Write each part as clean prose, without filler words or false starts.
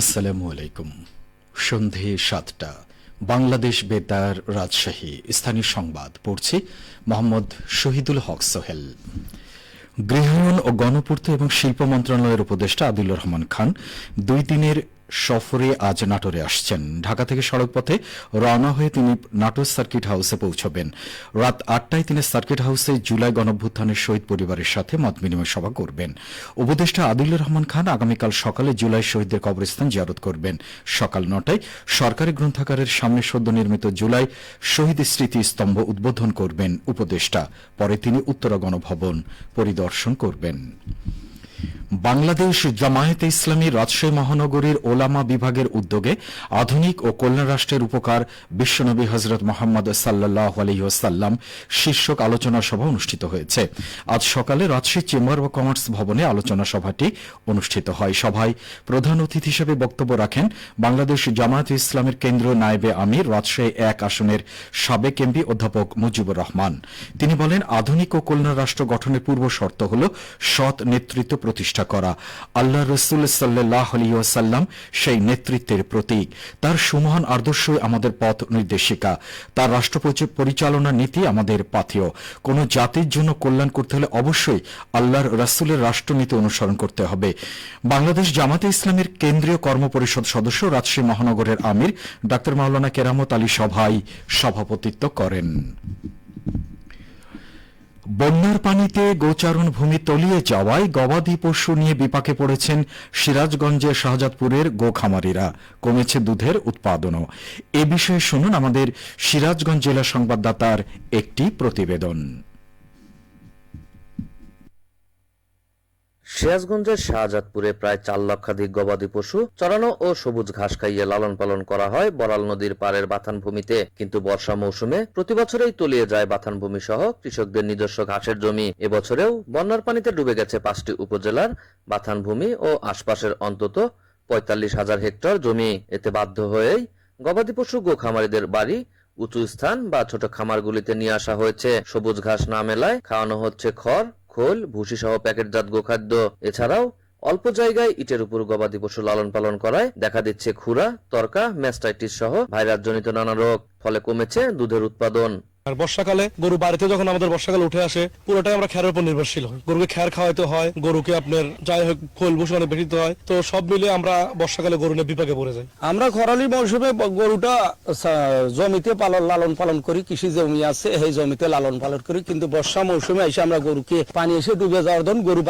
আসসালামু আলাইকুম। সন্ধে ৭টা, বাংলাদেশ বেতার, রাজশাহী। স্থানীয় সংবাদ পড়ছি মোহাম্মদ শহীদুল হক সোহেল। গৃহায়ন ও গণপূর্ত এবং শিল্প মন্ত্রণালয়ের উপদেষ্টা আদিলুর রহমান খান ২ দিনের সফরে আজ নাটোরে আসছেন। ঢাকা থেকে সড়কপথে রওনা হয়ে তিনি নাটোর সার্কিট হাউসে পৌঁছবেন। রাত ৮টায় তিনি সার্কিট হাউসে জুলাই গণঅভ্যুত্থানের শহীদ পরিবারের সাথে মতবিনিময় সভা করবেন। উপদেষ্টা আদিলুর রহমান খান আগামীকাল সকালে জুলাই শহীদদের কবরস্থান জিয়ারত করবেন। সকাল ৯টায় সরকারি গ্রন্থাগারের সামনে সদ্য নির্মিত জুলাই শহীদ স্মৃতি স্তম্ভ উদ্বোধন করবেন উপদেষ্টা। পরে তিনি উত্তরা গণভবন পরিদর্শন করবেন। বাংলাদেশ জামায়াতে ইসলামী রাজশাহী মহানগরীর ওলামা বিভাগের উদ্যোগে আধুনিক ও কল্যাণ রাষ্ট্রের উপকার বিশ্বনবী হযরত মুহাম্মদ সাল্লাল্লাহু আলাইহি ওয়াসাল্লাম শীর্ষক আলোচনা সভা অনুষ্ঠিত হয়েছে। আজ সকালে রাজশাহী চেম্বার অব কমার্স ভবনে আলোচনা সভাটি অনুষ্ঠিত হয়। সভায় প্রধান অতিথি হিসেবে বক্তব্য রাখেন বাংলাদেশ জামায়াতে ইসলামের কেন্দ্রীয় নায়েবে আমির রাজশাহী ১ আসনের সাবেক এমপি অধ্যাপক মুজিবুর রহমান। তিনি বলেন, আধুনিক ও কল্যাণ রাষ্ট্র গঠনের পূর্ব শর্ত হল সৎ নেতৃত্ব প্রতিষ্ঠা করা। আল্লাহ রসুল সাল্লাল্লাহু আলাইহি ওয়াসাল্লাম সেই নেতৃত্বের প্রতীক। তার সুমহান আদর্শই আমাদের পথ নির্দেশিকা। তার রাষ্ট্র পরিচালনা নীতি আমাদের পাথেয়। কোন জাতির জন্য কল্যাণ করতে হলে অবশ্যই আল্লাহর রাসূলের রাষ্ট্রনীতি অনুসরণ করতে হবে। বাংলাদেশ জামাতে ইসলামের কেন্দ্রীয় কর্মপরিষদ সদস্য রাজশাহী মহানগরের আমির ডা মাওলানা কেরামত আলী সভায় সভাপতিত্ব করেন। বন্যার পানিতে গোচারণ ভূমি তলিয়ে যাওয়ায় গবাদি পশু নিয়ে বিপাকে পড়েছেন সিরাজগঞ্জের শাহজাদপুরের গোখামারিরা। কমেছে দুধের উৎপাদনও। এ বিষয়ে শুনুন আমাদের সিরাজগঞ্জ জেলা সংবাদদাতার একটি প্রতিবেদন। সিরাজগঞ্জের শাহজাদপুরে প্রায় ৪ লক্ষাধিক গবাদি পশু চরানো ও সবুজ ঘাস খাইয়ে লালন পালন করা হয় বড়াল নদীর পাড়ের বাথান ভূমিতে। কিন্তু বর্ষা মৌসুমে প্রতি বছরেই তলিয়ে যায় বাথান ভূমি সহ কৃষকদের নিজস্ব ঘাসের জমি। এবছরেও বন্যার পানিতে ডুবে গেছে ৫টি উপজেলার বাথান ভূমি ও আশপাশের অন্তত ৪৫,০০০ হেক্টর জমি। এতে বাধ্য হয়েই গবাদি পশু গোখামারিদের বাড়ি উঁচু স্থান বা ছোট খামারগুলিতে নিয়ে আসা হয়েছে। সবুজ ঘাস না মেলায় খাওয়ানো হচ্ছে খড়, খোল, ভুসি সহ প্যাকেটজাত গোখাদ্য। এছাড়াও অল্প জায়গায় ইটের উপর গবাদি পশু লালন পালন করায় দেখা দিচ্ছে খুরা, তরকা, ম্যাস্টাইটিস সহ ভাইরাসজনিত নানা রোগ। ফলে কমেছে দুধের উৎপাদন। আর বর্ষাকালে গরু বাড়িতে যখন আমাদের বর্ষাকালে উঠে আসে, পুরোটাই আমরা খ্যারের উপর নির্ভরশীল হই। গরুকে খ্যার খাওয়াইতে হয়, গরুকে আপনার যাই হোক খোল ভুসি অনেক বেশি হয়। তো সব মিলে আমরা বর্ষাকালে গরু নিয়ে বিপাকে পড়ে যাই। আমরা খরালি মৌসুমে গরুটা জমিতে লালন পালন করি। কৃষি জমি আছে, এই জমিতে লালন পালন করি। কিন্তু বর্ষা মৌসুমে এসে আমরা গরুকে পানি এসে ডুবে যাওয়ার জন্য গরু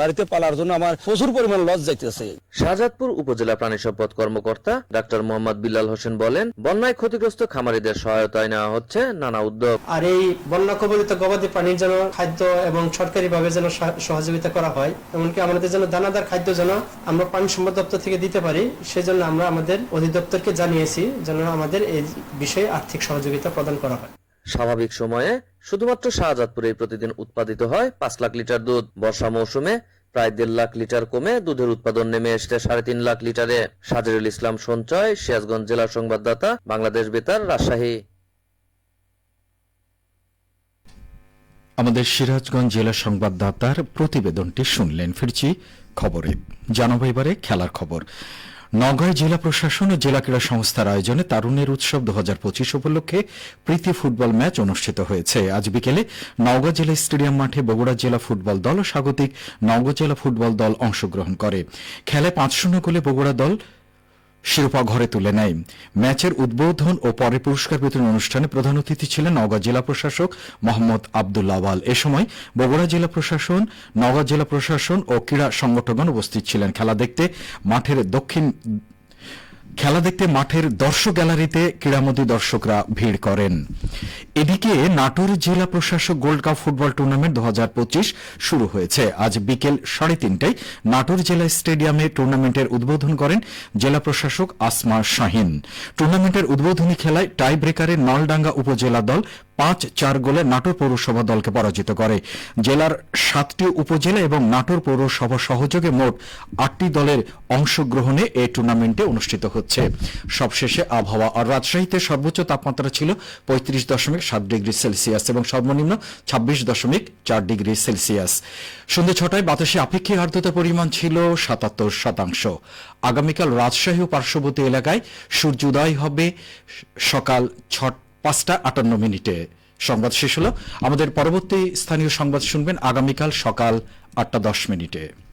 বাড়িতে পালার জন্য আমার প্রচুর পরিমাণ লস যাইতেছে। শাহজাদপুর উপজেলা প্রাণী সম্পদ কর্মকর্তা ডাক্তার মোহাম্মদ বিলাল হোসেন বলেন, বন্যায় ক্ষতিগ্রস্ত খামারিদের সহায়তায় নেওয়া হচ্ছে নানা উদ্যোগ। আর এই বন্যা কবলিত গবাদি প্রাণীর যেন খাদ্য এবং সরকারি ভাবে যেন সহযোগিতা করা হয়, এমনকি আমাদের যেন দানাদার খাদ্য যেন আমরা পানি সম্পদ দপ্তর থেকে দিতে পারি, সেজন্য আমরা আমাদের অধিদপ্তরকে জানিয়েছি যেন আমাদের এই বিষয়ে আর্থিক সহযোগিতা প্রদান করা হয়। স্বাভাবিক সময়ে শুধুমাত্র শাহজাদপুরে প্রতিদিন উৎপাদিত হয় ৫ লাখ লিটার দুধ। বর্ষা মৌসুমে প্রায় ১.৫ লাখ লিটার কমে দুধের উৎপাদন নেমে এসেছে ৩.৫ লাখ লিটারে। সাজেরুল ইসলাম সঞ্চয়, সিরাজগঞ্জ জেলার সংবাদদাতা, বাংলাদেশ বেতার, রাজশাহী। আমাদের সিরাজগঞ্জ জেলা সংবাদদাতার প্রতিবেদনটি শুনলেন। ফিরছি খবরে। জানাবো এবারে খেলার খবর। নওগাঁয় জেলা প্রশাসন ও জেলা ক্রীড়া সংস্থার আয়োজনে তারুণ্যের উৎসব ২০২৫ উপলক্ষে প্রীতি ফুটবল ম্যাচ অনুষ্ঠিত হয়েছে। আজ বিকেলে নওগাঁ জেলা স্টেডিয়াম মাঠে বগুড়া জেলা ফুটবল দল ও স্বাগতিক নওগাঁ জেলা ফুটবল দল অংশগ্রহণ করে। খেলায় ৫-০ গোলে বগুড়া দল শিরোপা ঘরে তুলে নেয়। ম্যাচের উদ্বোধন ও পরে পুরস্কার বিতরণ অনুষ্ঠানে প্রধান অতিথি ছিলেন নওগাঁ জেলা প্রশাসক মোহাম্মদ আব্দুল আওয়াল। এ সময় বগুড়া জেলা প্রশাসন, নওগাঁ জেলা প্রশাসন ও ক্রীড়া সংগঠকগণ উপস্থিত ছিলেন। খেলা দেখতে মাঠের দর্শক গ্যালারিতে ক্রীড়ামোদী দর্শকরা ভিড় করেন। এদিকে নাটোর জেলা প্রশাসক গোল্ড কাপ ফুটবল টুর্নামেন্ট ২০২৫ শুরু হয়েছে। আজ বিকেল ৩:৩০টায় নাটোর জেলা স্টেডিয়ামে টুর্নামেন্টের উদ্বোধন করেন জেলা প্রশাসক আসমা শাহিন। টুর্নামেন্টের উদ্বোধনী খেলায় টাই ব্রেকারে নলডাঙ্গা উপজেলা দল ৫-৪ গোলে নাটোর পৌরসভা দলকে পরাজিত করে। জেলার ৭টি উপজেলা এবং নাটোর পৌরসভা সহযোগে মোট ৮টি দলের অংশগ্রহণে এই টুর্নামেন্টে অনুষ্ঠিত হচ্ছে। সবশেষে আবহাওয়া। আর রাজশাহীতে সর্বোচ্চ তাপমাত্রা ছিল ৩৫.৭ ডিগ্রি সেলসিয়াস এবং সর্বনিম্ন 26.4 ডিগ্রি সেলসিয়াস। সন্ধ্যে 6টায় বাতাসে আপেক্ষিক আর্দ্রতার পরিমাণ ছিল 77%। আগামীকাল রাজশাহী ও পার্শ্ববর্তী এলাকায় সূর্যোদয় হবে সকাল 5:58। সংবাদ শেষ হলো। আমাদের পরবর্তী স্থানীয় সংবাদ শুনবেন আগামীকাল সকাল 8:10।